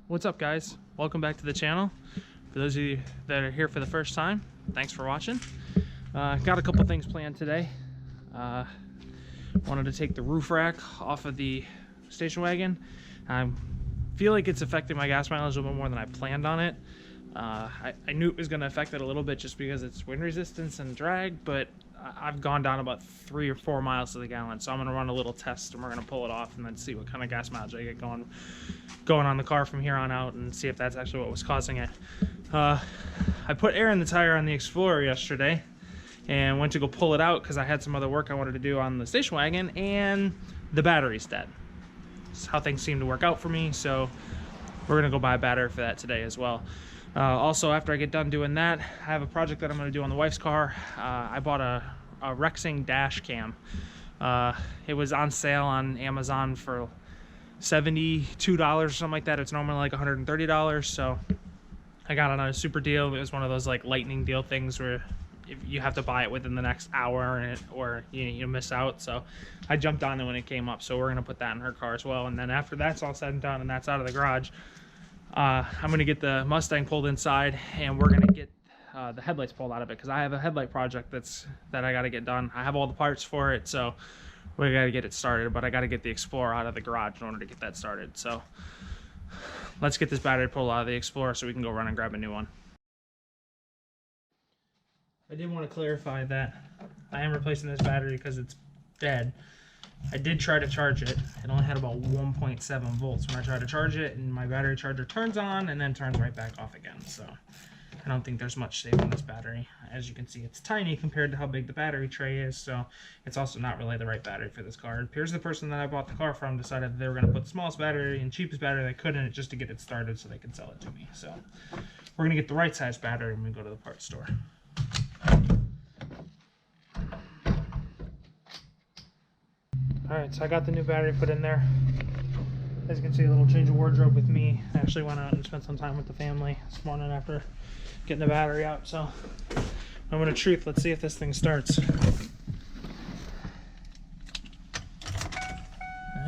What's up, guys? Welcome back to the channel. For those of you that are here for the first time, thanks for watching. Got a couple things planned today. Wanted to take the roof rack off of the station wagon. I feel like it's affecting my gas mileage a little bit more than I planned on it. I knew it was going to affect it a little bit just because it's wind resistance and drag, but I've gone down about 3 or 4 miles to the gallon, so I'm going to run a little test and we're going to pull it off and then see what kind of gas mileage I get going on the car from here on out and see if that's actually what was causing it. I put air in the tire on the Explorer yesterday and went to go pull it out because I had some other work I wanted to do on the station wagon, and the battery's dead. That's how things seem to work out for me, so we're going to go buy a battery for that today as well. Also, after I get done doing that, I have a project that I'm going to do on the wife's car. I bought a Rexing dash cam. It was on sale on Amazon for $72 or something like that. It's normally like $130, so I got it on a super deal. It was one of those like lightning deal things where if you have to buy it within the next hour or you miss out. So I jumped on it when it came up, so we're going to put that in her car as well. And then after that's all said and done and that's out of the garage, I'm going to get the Mustang pulled inside, and we're going to get the headlights pulled out of it because I have a headlight project that I got to get done. I have all the parts for it, so we got to get it started, but I got to get the Explorer out of the garage in order to get that started. So let's get this battery pulled out of the Explorer so we can go run and grab a new one. I did want to clarify that I am replacing this battery because it's dead. I did try to charge it. It only had about 1.7 volts when I tried to charge it, and my battery charger turns on and then turns right back off again. So I don't think there's much saving this battery. As you can see, it's tiny compared to how big the battery tray is, so it's also not really the right battery for this car. It appears the person that I bought the car from decided that they were going to put the smallest battery and cheapest battery they could in it just to get it started so they could sell it to me. So we're going to get the right size battery when we go to the parts store. Alright, so I got the new battery put in there. As you can see, a little change of wardrobe with me. I actually went out and spent some time with the family this morning after getting the battery out. So, moment of truth, let's see if this thing starts.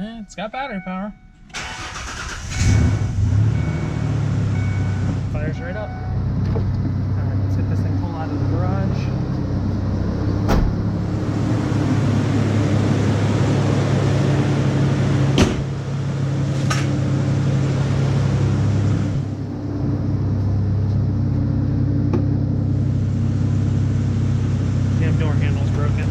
It's got battery power. Fires right up. Alright, let's get this thing pulled out of the garage. Door handle's broken.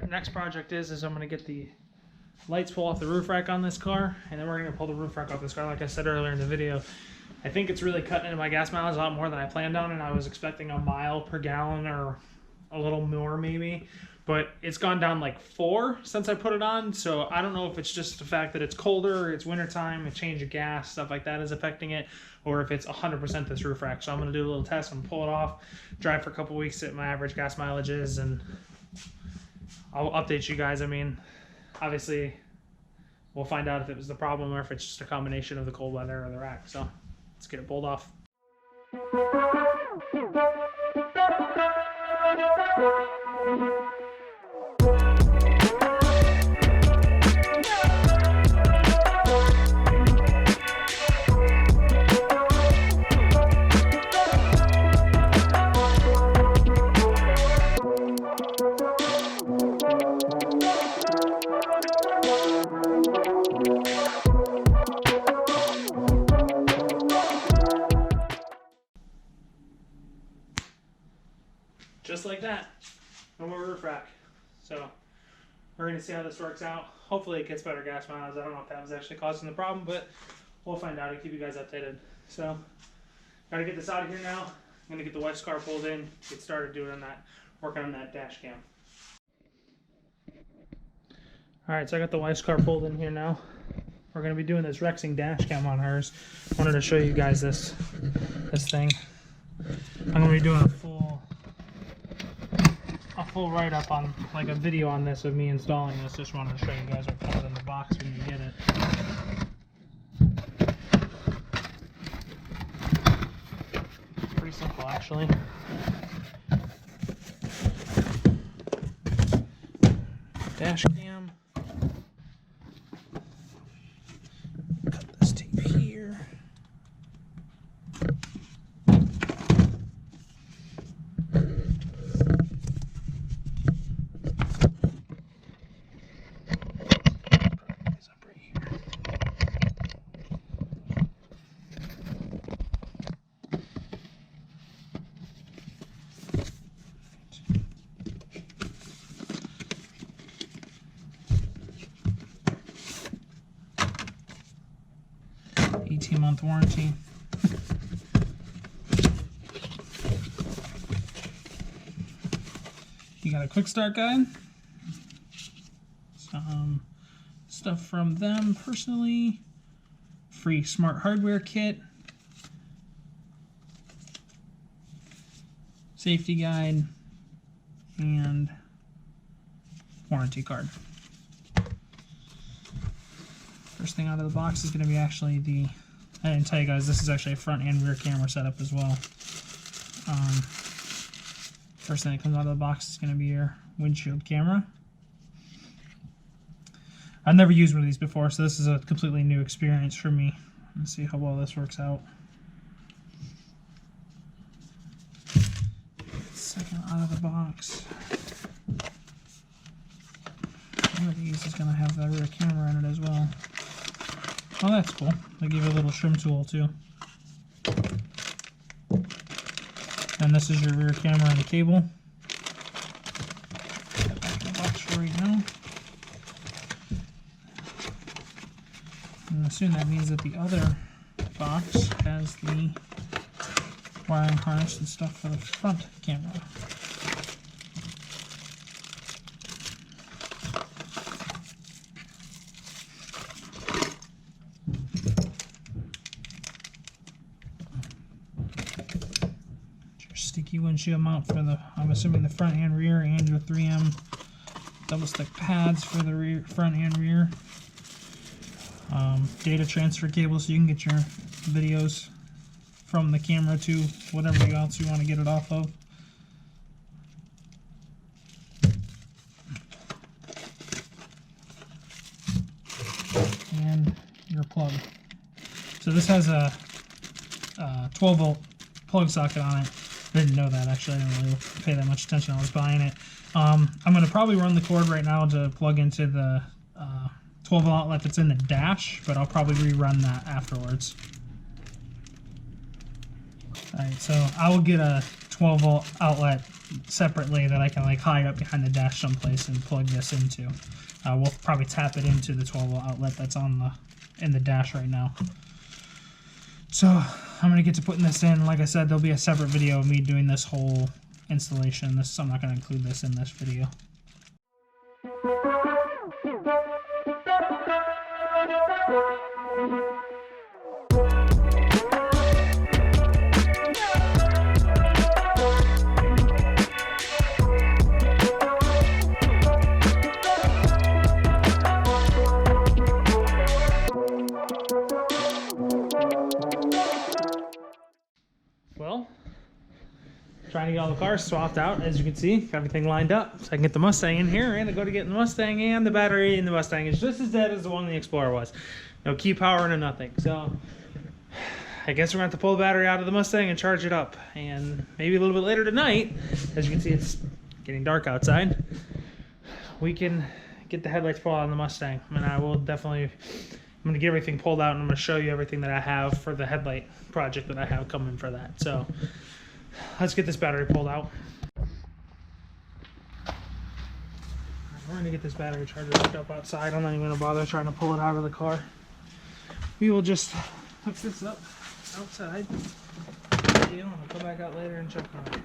Next project is I'm going to get the lights pulled off the roof rack on this car, and then we're going to pull the roof rack off this car. Like I said earlier in the video, I think it's really cutting into my gas mileage a lot more than I planned on, and I was expecting a mile per gallon or a little more maybe, but it's gone down like 4 since I put it on. So I don't know if it's just the fact that it's colder, it's wintertime, a change of gas, stuff like that is affecting it, or if it's 100% this roof rack. So I'm going to do a little test and pull it off, drive for a couple weeks, see what my average gas mileage is, and I'll update you guys. I mean, obviously, we'll find out if it was the problem or if it's just a combination of the cold weather or the rack. So, let's get it pulled off. Just like that, no more roof rack. So we're going to see how this works out. Hopefully it gets better gas mileage. I don't know if that was actually causing the problem, but we'll find out and keep you guys updated. So got to get this out of here now. I'm going to get the wife's car pulled in, get started doing that, working on that dash cam. Alright, so I got the wife's car pulled in here now. We're going to be doing this Rexing dash cam on hers. Wanted to show you guys this thing. I'm going to be doing a full write-up on, like a video on this of me installing this. Just wanted to show you guys what comes in the box when you get it. Pretty simple, actually. Dash cam. Cut this tape here. Month warranty. You got a quick start guide, some stuff from them personally, free smart hardware kit, safety guide, and warranty card. First thing out of the box is going to be actually the, I didn't tell you guys, this is actually a front and rear camera setup as well. First thing that comes out of the box is going to be your windshield camera. I've never used one of these before, so this is a completely new experience for me. Let's see how well this works out. Second out of the box. One of these is going to have the rear camera in it as well. Oh, that's cool. They give you a little trim tool too. And this is your rear camera and the cable. Put that back in the box for right now. And I assume that means that the other box has the wiring harness and stuff for the front camera. Sticky windshield mount for the, I'm assuming the front and rear, and your 3M double stick pads for the rear, front and rear. Data transfer cable so you can get your videos from the camera to whatever else you want to get it off of. And your plug. So this has a 12 volt plug socket on it. I didn't know that, actually. I didn't really pay that much attention when I was buying it. I'm going to probably run the cord right now to plug into the 12 volt outlet that's in the dash, but I'll probably rerun that afterwards. Alright, so I will get a 12 volt outlet separately that I can like hide up behind the dash someplace and plug this into. We'll probably tap it into the 12 volt outlet that's on in the dash right now. So I'm going to get to putting this in. Like I said, there'll be a separate video of me doing this whole installation. I'm not going to include this in this video. Well, trying to get all the cars swapped out, as you can see, got everything lined up so I can get the Mustang in here, and I go to get the Mustang, and the battery in the Mustang is just as dead as the one in the Explorer was. No key power, no nothing. So I guess we're going to have to pull the battery out of the Mustang and charge it up, and maybe a little bit later tonight, as you can see it's getting dark outside, we can get the headlights pulled out on the Mustang, and I will definitely, I'm going to get everything pulled out and I'm going to show you everything that I have for the headlight project that I have coming for that. So let's get this battery pulled out. We're going to get this battery charger hooked up outside. I'm not even going to bother trying to pull it out of the car. We will just hook this up outside. And I'll come back out later and check on it.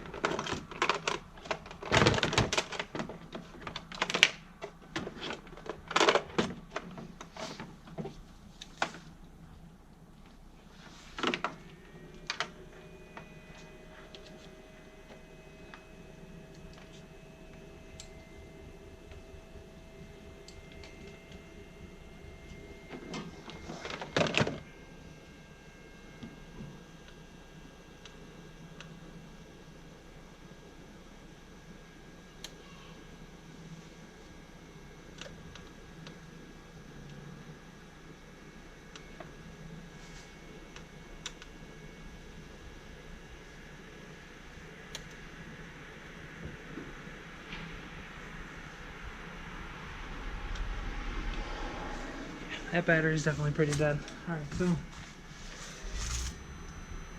that battery is definitely pretty dead. All right, so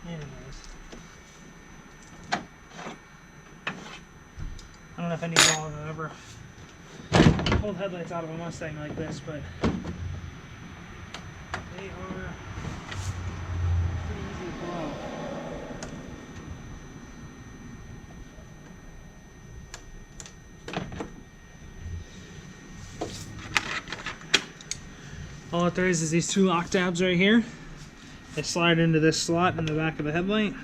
anyways, I don't know if any of y'all have ever pulled headlights out of a Mustang like this, but they are pretty easy to pull out. All there is these two lock tabs right here. They slide into this slot in the back of the headlight.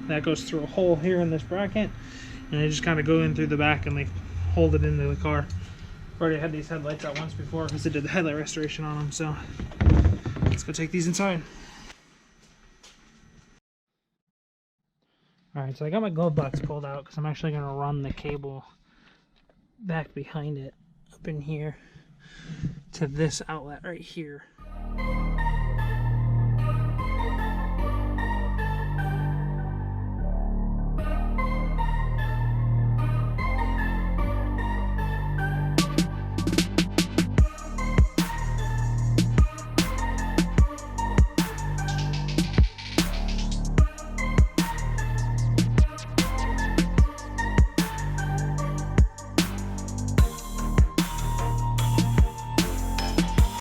That goes through a hole here in this bracket, and they just kind of go in through the back and they hold it into the car. I've already had these headlights out once before because I did the headlight restoration on them, so let's go take these inside. Alright, so I got my glove box pulled out because I'm actually going to run the cable back behind it up in here to this outlet right here.